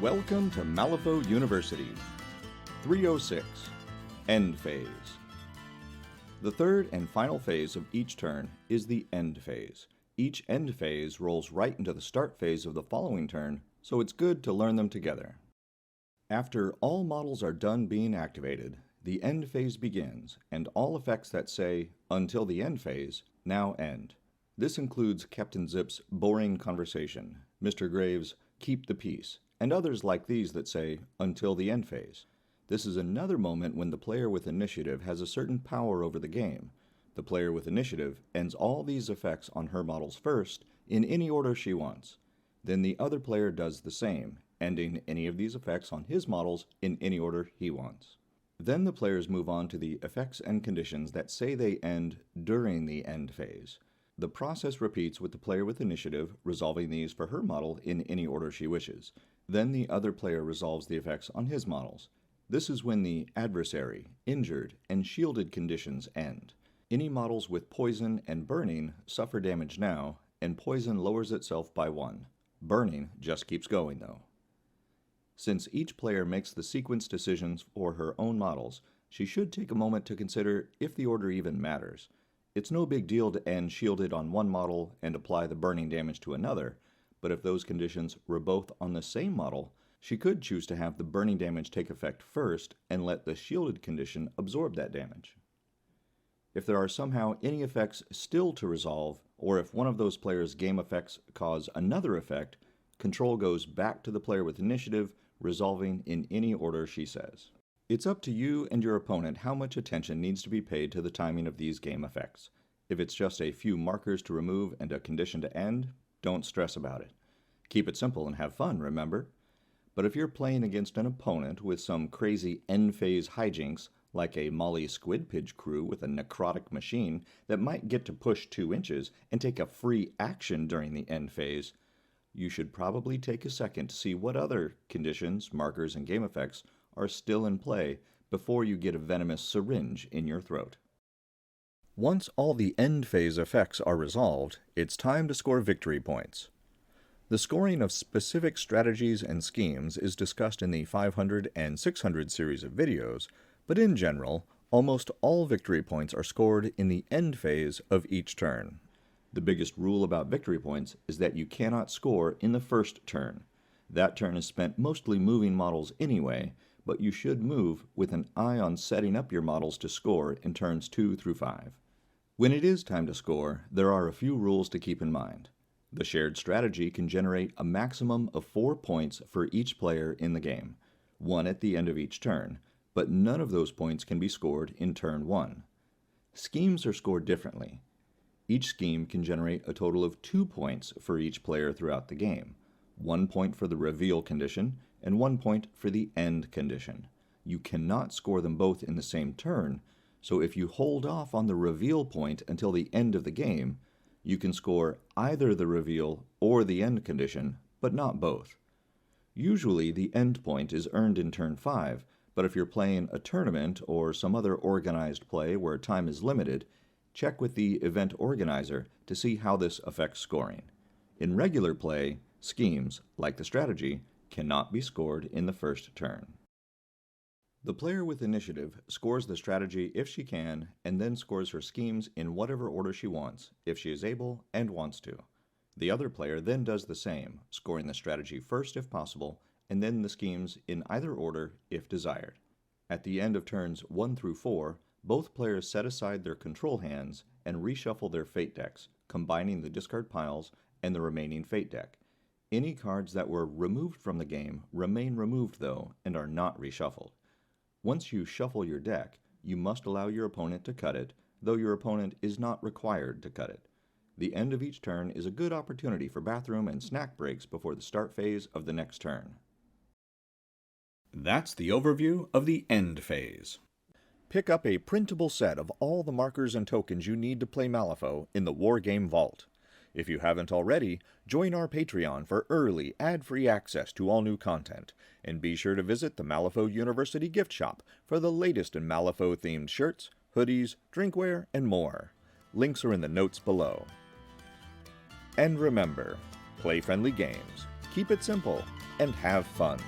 Welcome to Malifaux University. 306. End Phase. The third and final phase of each turn is the end phase. Each end phase rolls right into the start phase of the following turn, so it's good to learn them together. After all models are done being activated, the end phase begins, and all effects that say, "until the end phase," now end. This includes Captain Zip's boring conversation, Mr. Graves' keep the peace, and others like these that say, "until the end phase." This is another moment when the player with initiative has a certain power over the game. The player with initiative ends all these effects on her models first, in any order she wants. Then the other player does the same, ending any of these effects on his models in any order he wants. Then the players move on to the effects and conditions that say they end during the end phase. The process repeats with the player with initiative resolving these for her model in any order she wishes. Then the other player resolves the effects on his models. This is when the adversary, injured, and shielded conditions end. Any models with poison and burning suffer damage now, and poison lowers itself by 1. Burning just keeps going though. Since each player makes the sequence decisions for her own models, she should take a moment to consider if the order even matters. It's no big deal to end shielded on one model and apply the burning damage to another, but if those conditions were both on the same model, she could choose to have the burning damage take effect first and let the shielded condition absorb that damage. If there are somehow any effects still to resolve, or if one of those players' game effects cause another effect, control goes back to the player with initiative, resolving in any order she says. It's up to you and your opponent how much attention needs to be paid to the timing of these game effects. If it's just a few markers to remove and a condition to end, don't stress about it. Keep it simple and have fun, remember? But if you're playing against an opponent with some crazy end-phase hijinks, like a Molly Squidpidge crew with a necrotic machine that might get to push 2 inches and take a free action during the end phase, you should probably take a second to see what other conditions, markers, and game effects are still in play before you get a venomous syringe in your throat. Once all the end phase effects are resolved, it's time to score victory points. The scoring of specific strategies and schemes is discussed in the 500 and 600 series of videos, but in general, almost all victory points are scored in the end phase of each turn. The biggest rule about victory points is that you cannot score in the first turn. That turn is spent mostly moving models anyway, but you should move with an eye on setting up your models to score in turns 2 through 5. When it is time to score, there are a few rules to keep in mind. The shared strategy can generate a maximum of 4 points for each player in the game, 1 at the end of each turn, but none of those points can be scored in turn 1. Schemes are scored differently. Each scheme can generate a total of 2 points for each player throughout the game, 1 point for the reveal condition and 1 point for the end condition. You cannot score them both in the same turn, so if you hold off on the reveal point until the end of the game, you can score either the reveal or the end condition, but not both. Usually the end point is earned in turn 5, but if you're playing a tournament or some other organized play where time is limited, check with the event organizer to see how this affects scoring. In regular play, schemes, like the strategy, cannot be scored in the first turn. The player with initiative scores the strategy if she can, and then scores her schemes in whatever order she wants, if she is able and wants to. The other player then does the same, scoring the strategy first if possible, and then the schemes in either order if desired. At the end of turns 1 through 4, both players set aside their control hands and reshuffle their fate decks, combining the discard piles and the remaining fate deck. Any cards that were removed from the game remain removed though, and are not reshuffled. Once you shuffle your deck, you must allow your opponent to cut it, though your opponent is not required to cut it. The end of each turn is a good opportunity for bathroom and snack breaks before the start phase of the next turn. That's the overview of the end phase. Pick up a printable set of all the markers and tokens you need to play Malifaux in the Wargames Vault. If you haven't already, join our Patreon for early, ad-free access to all new content, and be sure to visit the Malifaux University gift shop for the latest in Malifaux-themed shirts, hoodies, drinkware, and more. Links are in the notes below. And remember, play friendly games, keep it simple, and have fun.